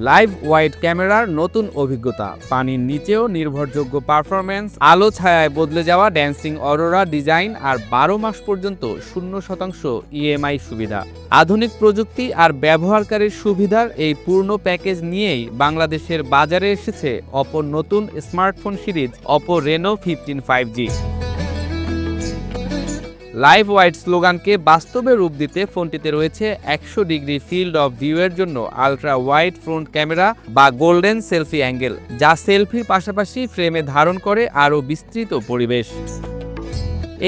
Live wide ক্যামেরার নতুন অভিজ্ঞতা, পানির নিচেও নির্ভরযোগ্য পারফরম্যান্স, আলো ছায়ায় বদলে যাওয়া ড্যান্সিং অরোরা ডিজাইন আর 12 মাস পর্যন্ত 0% ইএমআই সুবিধা। আধুনিক প্রযুক্তি আর ব্যবহারকারীর সুবিধার এই পূর্ণ প্যাকেজ নিয়েই বাংলাদেশের বাজারে এসেছে অপোর নতুন smartphone series Oppo Reno 15 5G। Live wide স্লোগানকে বাস্তবে রূপ দিতে ফোনটিতে রয়েছে 100 ডিগ্রি ফিল্ড অফ ভিউয়ের জন্য আলট্রা ওয়াইড ফ্রন্ট ক্যামেরা বা গোল্ডেন সেলফি অ্যাঙ্গেল, যা সেলফির পাশাপাশি ফ্রেমে ধারণ করে আরও বিস্তৃত পরিবেশ।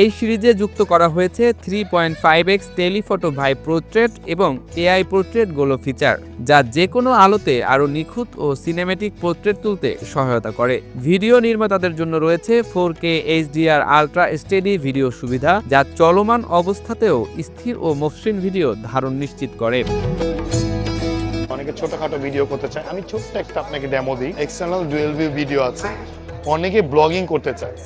এই সিরিজে যুক্ত করা হয়েছে 3.5x টেলিফটো ভাই পোর্ট্রেট এবং এআই পোর্ট্রেট গোলো ফিচার, যা যে কোনো আলোতে আরও নিখুঁত ও সিনেমেটিক পোর্ট্রেট তুলতে সহায়তা করে। ভিডিও নির্মাতাদের জন্য রয়েছে 4K HDR ultra steady video সুবিধা, যা চলমান অবস্থাতেও স্থির ও মসৃণ ভিডিও ধারণ নিশ্চিত করে। অনেকে ছোটখাটো ভিডিও করতে চায়, আমি ছোট্ট একটা আপনাকে ডেমো দিই। এক্সটার্নাল ডুয়েল ভিউ ভিডিও আছে, অনেকে ব্লগিং করতে চায়।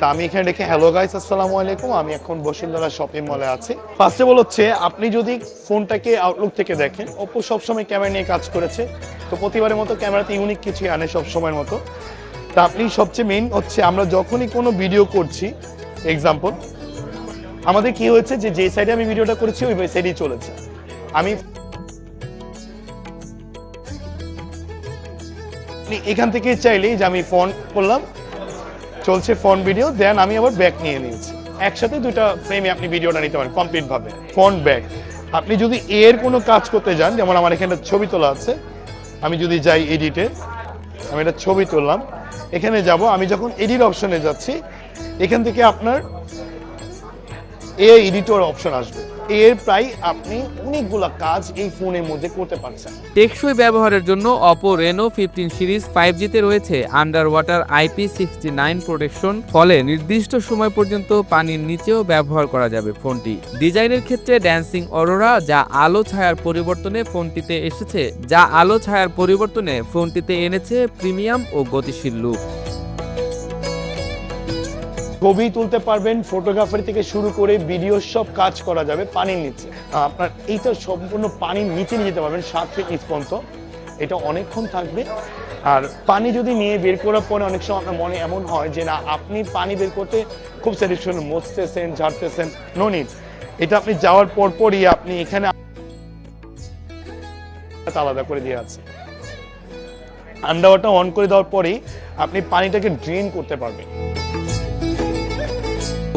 তা আমি এখানে দেখে হ্যালো গাইস, আসসালামু আলাইকুম, আমি এখন বসুন্ধরা শপিং মলে আছি। ফার্স্ট অফ অল হচ্ছে আপনি যদি ফোনটাকে আউটলুক থেকে দেখেন, ওপো সবসময় ক্যামেরা নিয়ে কাজ করেছে, তো প্রতিবারের মতো ক্যামেরাতে ইউনিক কিছু আনে সবসময়ের মতো। তা আপনি সবচেয়ে মেইন হচ্ছে আমরা যখনই কোনো ভিডিও করছি, এক্সাম্পল আমাদের কি হয়েছে যে সাইডে আমি ভিডিওটা করেছি ওই সাইডেই চলেছে। আমি এখান থেকে চাইলেই যে আমি ফোন করলাম, চলছে ফ্রন্ট ভিডিও, দেন আমি আবার ব্যাক নিয়ে নিয়েছি। একসাথে দুইটা ফ্রেমে আপনি ভিডিওটা নিতে পারেন কমপ্লিট ভাবে, ফ্রন্ট ব্যাক। আপনি যদি এর কোনো কাজ করতে যান, যেমন আমার এখানে ছবি তোলা আছে, আমি যদি যাই এডিটে, আমি একটা ছবি তুললাম, এখানে যাব, আমি যখন এডিট অপশনে যাচ্ছি, এখান থেকে আপনার এআই এডিটর অপশন আসবে। এর প্রায় আপনি অনেকগুলা কাজ এই ফোনের মধ্যে করতে পারছেন। টেকসই ব্যবহারের জন্য অপো রেনো 15 সিরিজ 5Gতে রয়েছে আন্ডার ওয়াটার IP69 প্রোটেকশন, ফলে নির্দিষ্ট সময় পর্যন্ত পানির নিচেও ব্যবহার করা যাবে ফোনটি। ডিজাইনের ক্ষেত্রে ড্যান্সিং অরোরা, যা আলো ছায়ার পরিবর্তনে ফোনটিতে এনেছে প্রিমিয়াম ও গতিশীল লুক। ছবি তুলতে পারবেন, ফটোগ্রাফারি থেকে শুরু করে ভিডিও সব কাজ করা যাবে পানির নিচে। আপনার এইটা সম্পূর্ণ পানির নিচে নিয়ে যেতে পারবেন 7 ফিট নিচ পর্যন্ত, এটা অনেকক্ষণ থাকবে। আর পানি যদি নিয়ে বের করার পরে অনেক সময় আপনার মনে এমন হয় যে না, আপনি পানি বের করতে খুব স্যাটিসফ্যাকশন, মুছতেছেন, ঝাড়তেছেন, নো নিড। এটা আপনি যাওয়ার পরই আপনি এখানে আলাদা করে দিয়ে আছে। আন্ডার ওয়াটার অন করে দেওয়ার পরেই আপনি পানিটাকে ড্রেন করতে পারবেন।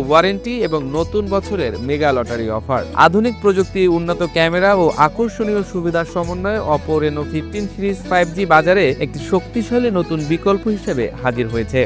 ওয়ারেন্টি এবং নতুন বছরের মেগা লটারি অফার, আধুনিক প্রযুক্তি, উন্নত ক্যামেরা ও আকর্ষণীয় সুবিধার সমন্বয়ে অপো রেনো 15 সিরিজ 5G বাজারে একটি শক্তিশালী নতুন বিকল্প হিসেবে হাজির হয়েছে।